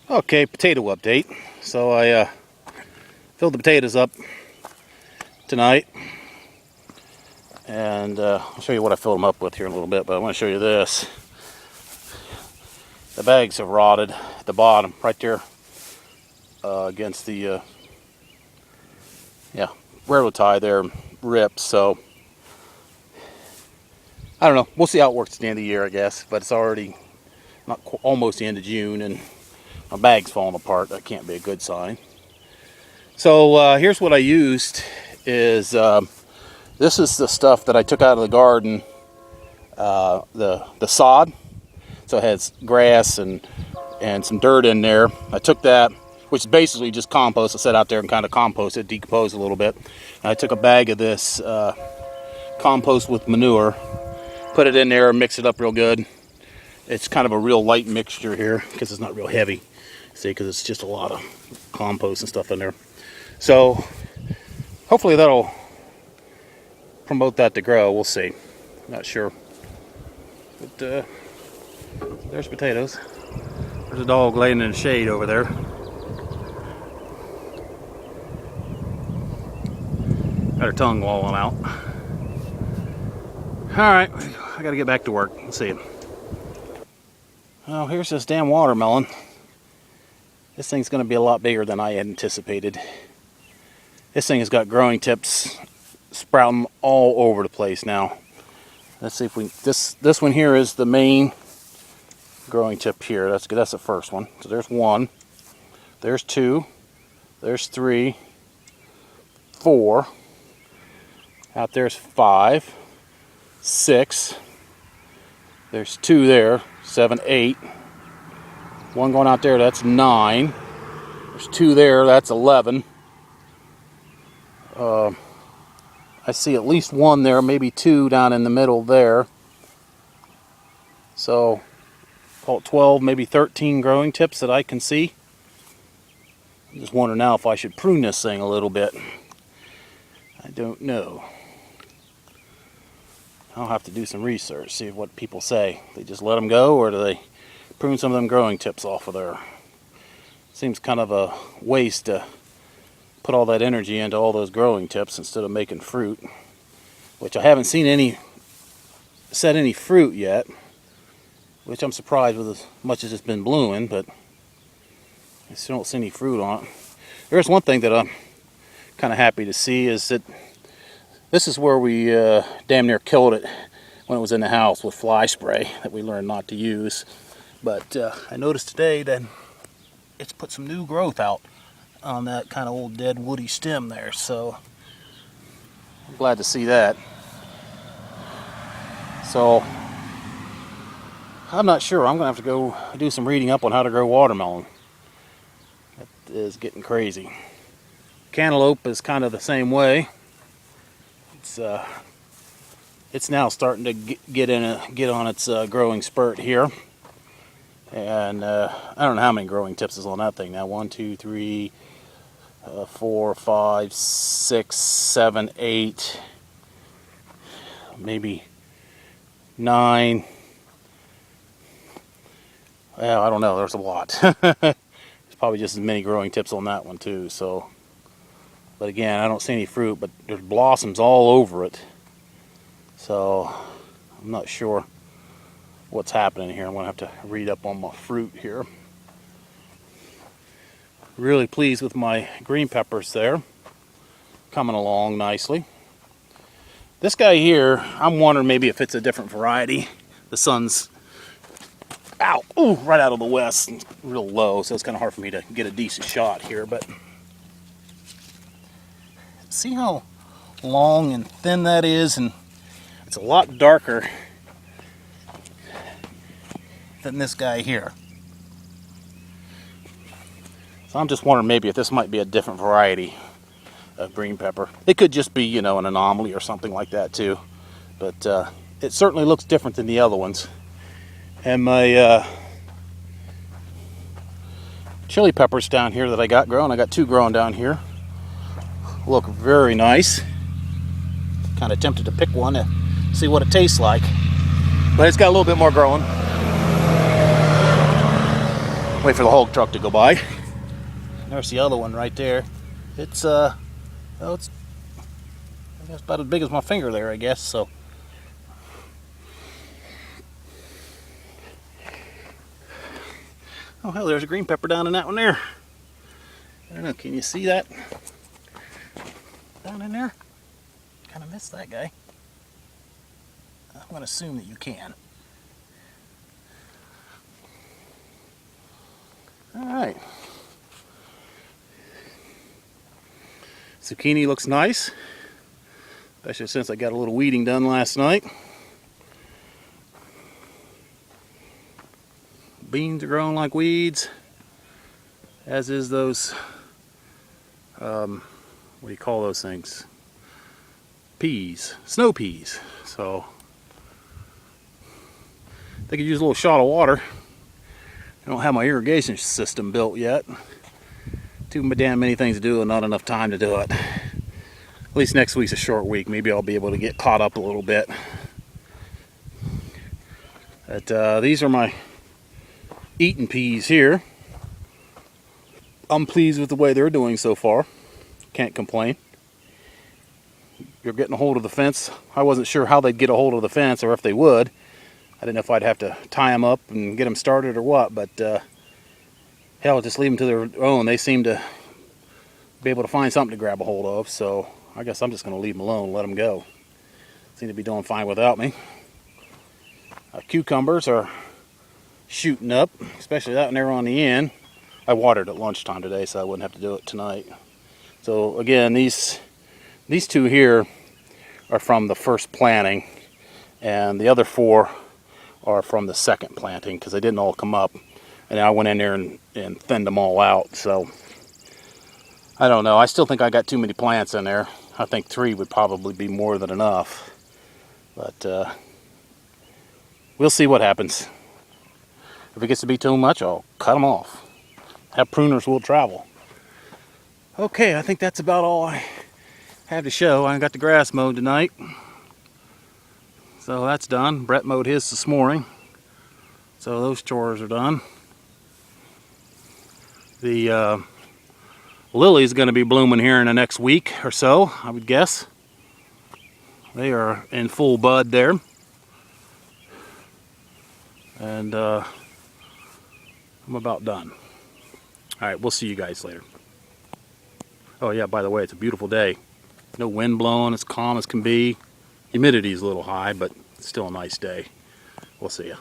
Okay, potato update. So I filled the potatoes up tonight, and I'll show you what I filled them up with here in a little bit, but I want to show you this. The bags have rotted at the bottom, right there against the railroad tie there, ripped, so I don't know. We'll see how it works at the end of the year, I guess, but it's already almost the end of June, and my bag's falling apart. That can't be a good sign. So here's what I used is this is the stuff that I took out of the garden, the sod. So it has grass and some dirt in there. I took that, which is basically just compost. I set out there and kind of compost it, decompose a little bit. And I took a bag of this compost with manure, put it in there, mix it up real good. It's kind of a real light mixture here because it's not real heavy. See, because it's just a lot of compost and stuff in there. So hopefully that'll promote that to grow. We'll see. Not sure. But there's potatoes. There's a dog laying in the shade over there. Got her tongue lolling out. Alright, I gotta get back to work. Let's see. Oh, here's this damn watermelon. This thing's gonna be a lot bigger than I had anticipated. This thing has got growing tips sprouting all over the place now. Let's see if we, this one here is the main growing tip here. That's good. That's the first one. So there's one, there's two, there's three, four, out there's 5, 6, there's 2 there, 7, 8, one going out there, that's 9, there's 2 there, that's 11. I see at least 1 there, maybe 2 down in the middle there. So, call it 12, maybe 13 growing tips that I can see. I'm just wondering now if I should prune this thing a little bit. I don't know. I'll have to do some research, see what people say. They just let them go, or do they prune some of them growing tips off of there? Seems kind of a waste to put all that energy into all those growing tips instead of making fruit, which I haven't seen any fruit yet, which I'm surprised with as much as it's been blooming, but I still don't see any fruit on it. There's one thing that I'm kind of happy to see is that this is where we damn near killed it when it was in the house with fly spray that we learned not to use. But I noticed today that it's put some new growth out on that kind of old dead woody stem there, so I'm glad to see that. So I'm not sure. I'm gonna have to go do some reading up on how to grow watermelon. That is getting crazy. Cantaloupe is kind of the same way. It's now starting to get on its growing spurt here, and I don't know how many growing tips is on that thing now. 1, 2, 3, 4, 5, 6, 7, 8, maybe 9. Well, I don't know. There's a lot. There's probably just as many growing tips on that one too. So, but again, I don't see any fruit, but there's blossoms all over it. So I'm not sure what's happening here. I'm gonna have to read up on my fruit here. Really pleased with my green peppers there, coming along nicely. This guy here, I'm wondering maybe if it's a different variety. The sun's right out of the west, and real low, so it's kind of hard for me to get a decent shot here. But see how long and thin that is, and it's a lot darker than this guy here. So I'm just wondering maybe if this might be a different variety of green pepper. It could just be, an anomaly or something like that too. But it certainly looks different than the other ones. And my chili peppers down here that I got growing, I got 2 growing down here, look very nice. Kind of tempted to pick one to see what it tastes like, but it's got a little bit more growing. Wait for the hog truck to go by. There's the other one right there. It's oh, it's I guess about as big as my finger there, I guess. So oh hell, there's a green pepper down in that one there. I don't know, can you see that? Down in there? Kind of missed that guy. I'm going to assume that you can. Alright. Zucchini looks nice, especially since I got a little weeding done last night. Beans are growing like weeds, as is those, what do you call those things? Peas, snow peas. So they could use a little shot of water. I don't have my irrigation system built yet. Too damn many things to do and not enough time to do it. At least next week's a short week. Maybe I'll be able to get caught up a little bit. But these are my eaten peas here. I'm pleased with the way they're doing so far. Can't complain. You're getting a hold of the fence. I wasn't sure how they'd get a hold of the fence or if they would. I didn't know if I'd have to tie them up and get them started or what, but hell, just leave them to their own. They seem to be able to find something to grab a hold of, so I guess I'm just going to leave them alone and let them go. Seem to be doing fine without me. Cucumbers are shooting up, especially that one there on the end. I watered at lunchtime today, so I wouldn't have to do it tonight. So again, these two here are from the first planting, and the other 4 are from the second planting because they didn't all come up. And I went in there and thinned them all out. So I don't know. I still think I got too many plants in there. I think 3 would probably be more than enough. But we'll see what happens. If it gets to be too much, I'll cut them off. Have pruners will travel. Okay, I think that's about all I have to show. I got the grass mowed tonight. So that's done. Brett mowed his this morning. So those chores are done. The lily's going to be blooming here in the next week or so, I would guess. They are in full bud there. And I'm about done. Alright, we'll see you guys later. Oh yeah, by the way, it's a beautiful day. No wind blowing, it's calm as can be. Humidity's a little high, but it's still a nice day. We'll see ya.